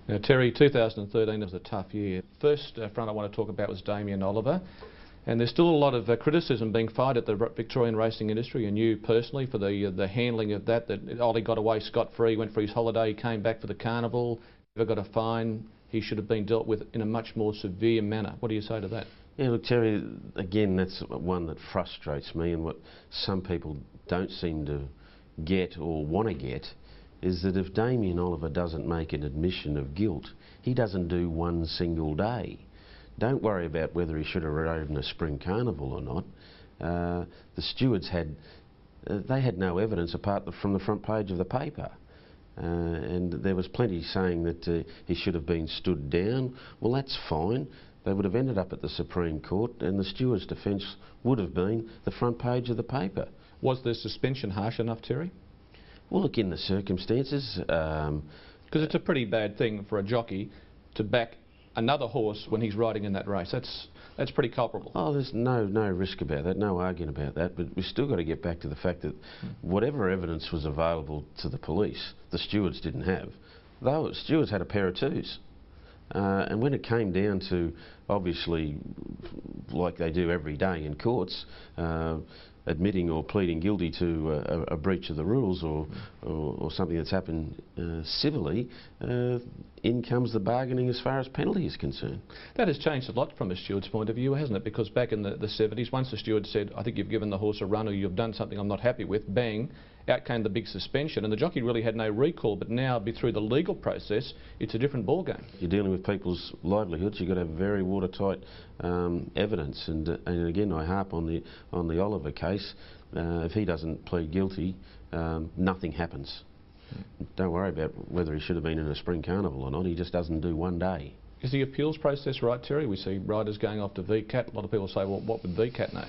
Now, Terry, 2013 was a tough year. First front I want to talk about was Damien Oliver, and there's still a lot of criticism being fired at the Victorian racing industry and you personally for the handling of that Ollie got away scot-free, went for his holiday, came back for the carnival, never got a fine. He should have been dealt with in a much more severe manner. What do you say to that? Yeah, look, Terry, again, that's one that frustrates me, and what some people don't seem to get or want to get is that if Damien Oliver doesn't make an admission of guilt, he doesn't do one single day. Don't worry about whether he should have rode in a spring carnival or not. The stewards had no evidence apart from the front page of the paper. And there was plenty saying that he should have been stood down. Well, that's fine. They would have ended up at the Supreme Court and the steward's defence would have been the front page of the paper. Was the suspension harsh enough, Terry? Well, look, in the circumstances... Because it's a pretty bad thing for a jockey to back another horse when he's riding in that race. That's pretty culpable. Oh, there's no risk about that, no arguing about that, but we've still got to get back to the fact that whatever evidence was available to the police, the stewards didn't have. The stewards had a pair of twos. And when it came down to, obviously, like they do every day in courts, admitting or pleading guilty to a breach of the rules or something that's happened civilly, in comes the bargaining as far as penalty is concerned. That has changed a lot from a steward's point of view, hasn't it? Because back in the 70s, once the steward said, I think you've given the horse a run or you've done something I'm not happy with, bang, out came the big suspension, and the jockey really had no recall, but now, through the legal process, it's a different ballgame. You're dealing with people's livelihoods, you've got to have very watertight evidence, and again I harp on the Oliver case. If he doesn't plead guilty, nothing happens. Don't worry about whether he should have been in a spring carnival or not, he just doesn't do one day. Is the appeals process right, Terry? We see riders going off to VCAT. A lot of people say, well, what would VCAT know?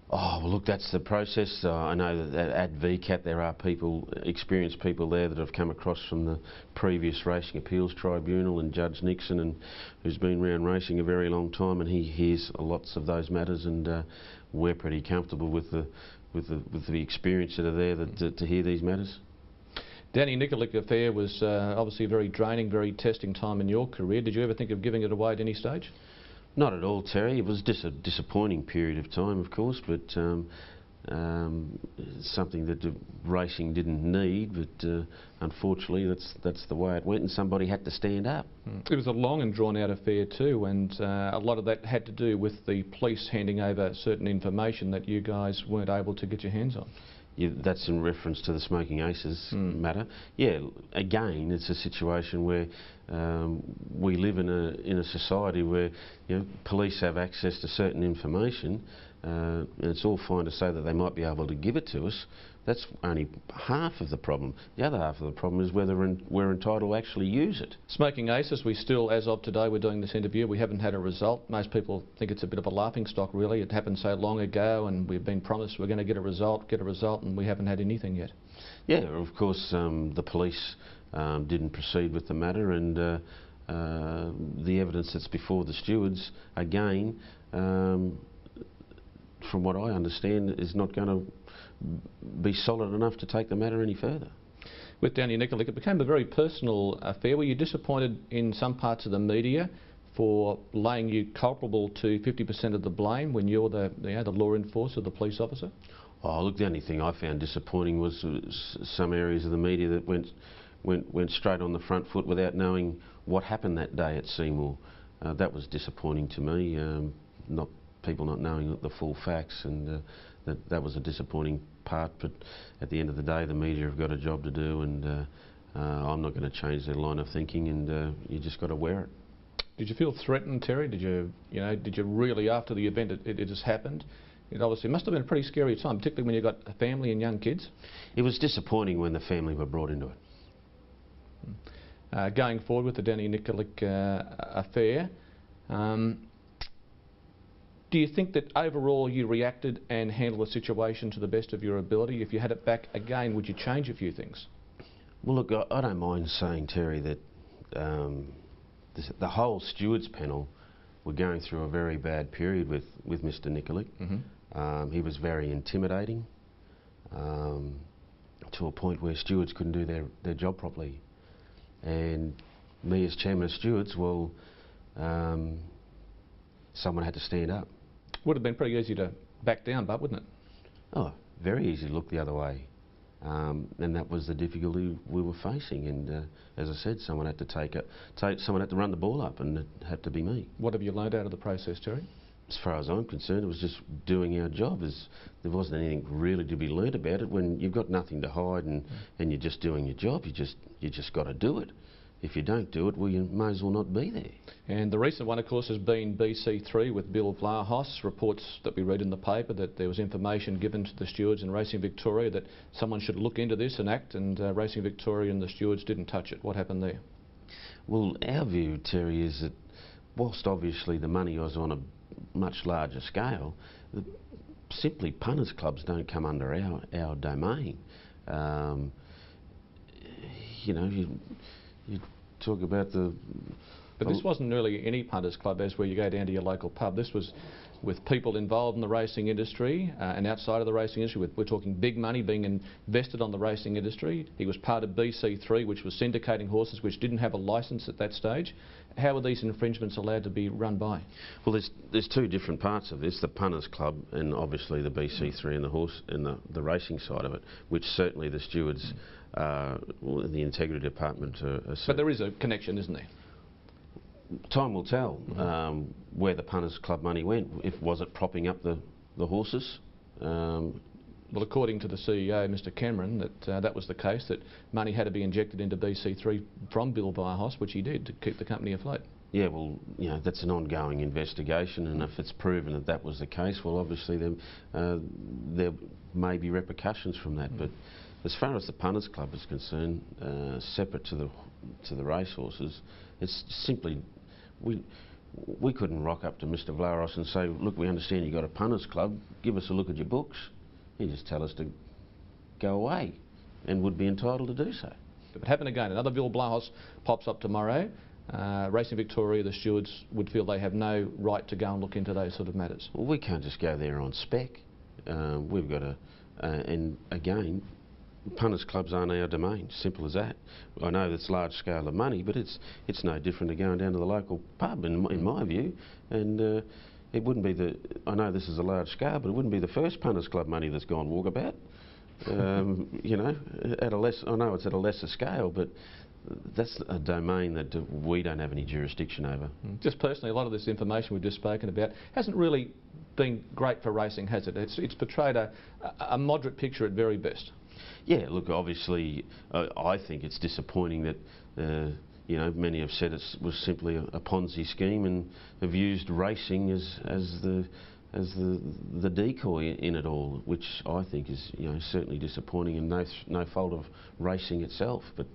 Oh, well, look, that's the process. I know that at VCAT there are people, experienced people there that have come across from the previous Racing Appeals Tribunal, and Judge Nixon, and who's been around racing a very long time, and he hears lots of those matters, and we're pretty comfortable with the experience that are there to hear these matters. Danny Nikolic affair was obviously a very draining, very testing time in your career. Did you ever think of giving it away at any stage? Not at all, Terry. It was a disappointing period of time, of course, but something that racing didn't need, but unfortunately that's the way it went, and somebody had to stand up. It was a long and drawn-out affair too, and a lot of that had to do with the police handing over certain information that you guys weren't able to get your hands on. Yeah, that's in reference to the Smoking Aces matter. Yeah, again, it's a situation where we live in a society where police have access to certain information, and it's all fine to say that they might be able to give it to us. That's only half of the problem. The other half of the problem is whether we're entitled to actually use it. Smoking Aces, we still, as of today, we're doing this interview, we haven't had a result. Most people think it's a bit of a laughing stock, really. It happened so long ago, and we've been promised we're going to get a result, and we haven't had anything yet. Yeah, of course, the police didn't proceed with the matter, and the evidence that's before the stewards, again, from what I understand, is not going to be solid enough to take the matter any further. With Danny Nikolic, it became a very personal affair. Were you disappointed in some parts of the media for laying you culpable to 50% of the blame when you're the law enforcer, the police officer? Oh, look, the only thing I found disappointing was some areas of the media that went straight on the front foot without knowing what happened that day at Seymour. That was disappointing to me. People not knowing the full facts, and that was a disappointing part, but at the end of the day the media have got a job to do, and I'm not going to change their line of thinking, and you just got to wear it. Did you feel threatened, Terry? Did you really, after the event it just happened, it obviously must have been a pretty scary time, particularly when you've got a family and young kids? It was disappointing when the family were brought into it. Going forward with the Danny Nikolic affair, do you think that overall you reacted and handled the situation to the best of your ability? If you had it back again, would you change a few things? Well, look, I don't mind saying, Terry, that the whole stewards panel were going through a very bad period with Mr. Nikolic. He was very intimidating to a point where stewards couldn't do their job properly. And me as chairman of stewards, well, someone had to stand up. Would have been pretty easy to back down, but wouldn't it? Oh, very easy to look the other way. And that was the difficulty we were facing. And as I said, someone had to someone had to run the ball up, and it had to be me. What have you learned out of the process, Terry? As far as I'm concerned, it was just doing our job. There wasn't anything really to be learnt about it. When you've got nothing to hide and you're just doing your job, you just got to do it. If you don't do it, well, you may as well not be there. And the recent one, of course, has been BC3 with Bill Vlahos. Reports that we read in the paper that there was information given to the stewards in Racing Victoria that someone should look into this and act, and Racing Victoria and the stewards didn't touch it. What happened there? Well, our view, Terry, is that whilst obviously the money was on a much larger scale, simply punters clubs don't come under our domain. You know, you talk about the... But this wasn't really any punters club as where you go down to your local pub. This was with people involved in the racing industry and outside of the racing industry. We're talking big money being invested on the racing industry. He was part of BC3, which was syndicating horses which didn't have a licence at that stage. How were these infringements allowed to be run by? Well, there's two different parts of this: the punters club and obviously the BC3 and the horse and the racing side of it, which certainly the stewards, the integrity department are but there is a connection, isn't there? Time will tell where the punters club money went. Was it propping up the horses? Well, according to the CEO, Mr Cameron, that was the case, that money had to be injected into BC3 from Bill Vlahos, which he did, to keep the company afloat. Yeah, well, you know, that's an ongoing investigation, and if it's proven that that was the case, well, obviously there may be repercussions from that. But as far as the punters club is concerned, separate to the racehorses, it's simply we couldn't rock up to Mr Vlahos and say, look, we understand you've got a punters club, give us a look at your books. He'd just tell us to go away, and would be entitled to do so. If it happened again, another Bill Vlahos pops up tomorrow, Racing Victoria, the stewards would feel they have no right to go and look into those sort of matters. Well, we can't just go there on spec. We've got to, and again, punters clubs aren't our domain, simple as that. I know that's large scale of money, but it's no different to going down to the local pub, in my view. And it wouldn't be I know this is a large scale, but it wouldn't be the first punters club money that's gone walkabout. You know, I know it's at a lesser scale, but that's a domain that we don't have any jurisdiction over. Just personally, a lot of this information we've just spoken about hasn't really been great for racing, has it? It's portrayed a moderate picture at very best. Yeah, look, obviously, I think it's disappointing that you know, many have said it was simply a Ponzi scheme, and have used racing as the decoy in it all, which I think is, you know, certainly disappointing, and no fault of racing itself, but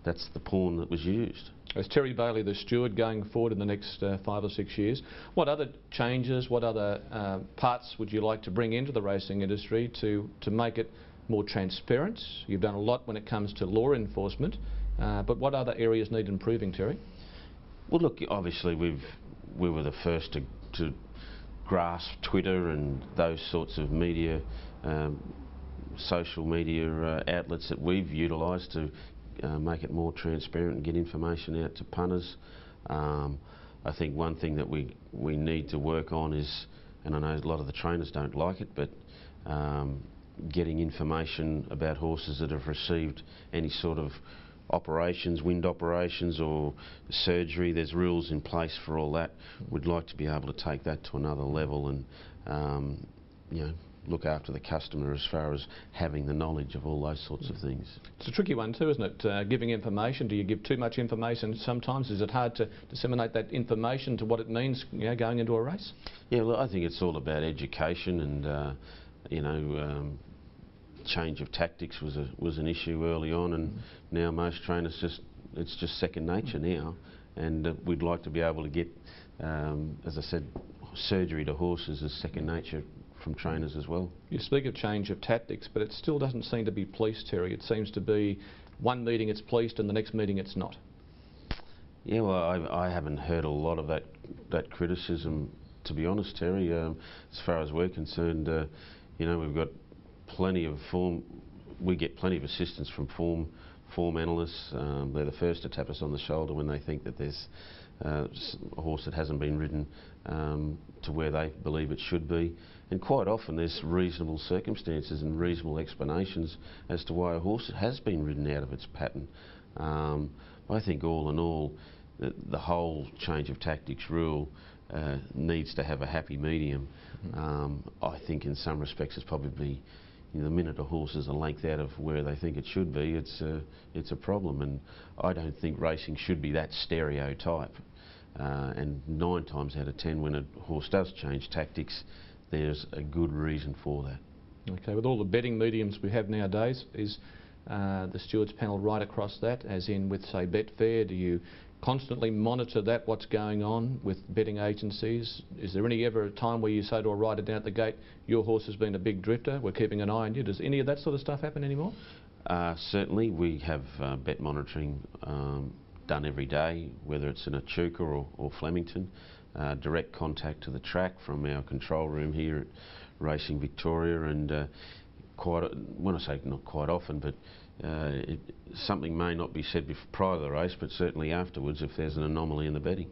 that's the pawn that was used. As Terry Bailey, the steward, going forward in the next 5 or 6 years, what other changes, what other parts would you like to bring into the racing industry to make it more transparent? You've done a lot when it comes to law enforcement, but what other areas need improving, Terry? Well, look, obviously we were the first to grasp Twitter and those sorts of media, social media outlets that we've utilised to make it more transparent and get information out to punters. I think one thing that we need to work on is, and I know a lot of the trainers don't like it, but getting information about horses that have received any sort of operations, wind operations or surgery. There's rules in place for all that. We'd like to be able to take that to another level and you know, look after the customer as far as having the knowledge of all those sorts of things. It's a tricky one too, isn't it? Giving information. Do you give too much information sometimes? Is it hard to disseminate that information to what it means, you know, going into a race? Yeah, well, I think it's all about education, and you know, change of tactics was an issue early on, and now most trainers it's just second nature now, and we'd like to be able to get, as I said, surgery to horses as second nature from trainers as well. You speak of change of tactics, but it still doesn't seem to be policed, Terry. It seems to be one meeting it's policed and the next meeting it's not. Yeah, well, I haven't heard a lot of that criticism, to be honest, Terry. As far as we're concerned, you know, we've got plenty of we get plenty of assistance from form form analysts. They're the first to tap us on the shoulder when they think that there's a horse that hasn't been ridden to where they believe it should be. And quite often there's reasonable circumstances and reasonable explanations as to why a horse has been ridden out of its pattern. I think all in all, the whole change of tactics rule needs to have a happy medium. I think in some respects it's probably, the minute a horse is a length out of where they think it should be, it's a problem, and I don't think racing should be that stereotype. And 9 times out of 10 when a horse does change tactics, there's a good reason for that. Okay, with all the betting mediums we have nowadays, is the stewards panel right across that, as in with, say, Betfair? Do you constantly monitor that, what's going on with betting agencies? Is there ever a time where you say to a rider down at the gate, your horse has been a big drifter, we're keeping an eye on you? Does any of that sort of stuff happen anymore? Certainly, we have bet monitoring done every day, whether it's in Echuca or Flemington. Direct contact to the track from our control room here at Racing Victoria, and when I say not quite often, but something may not be said prior to the race, but certainly afterwards if there's an anomaly in the betting.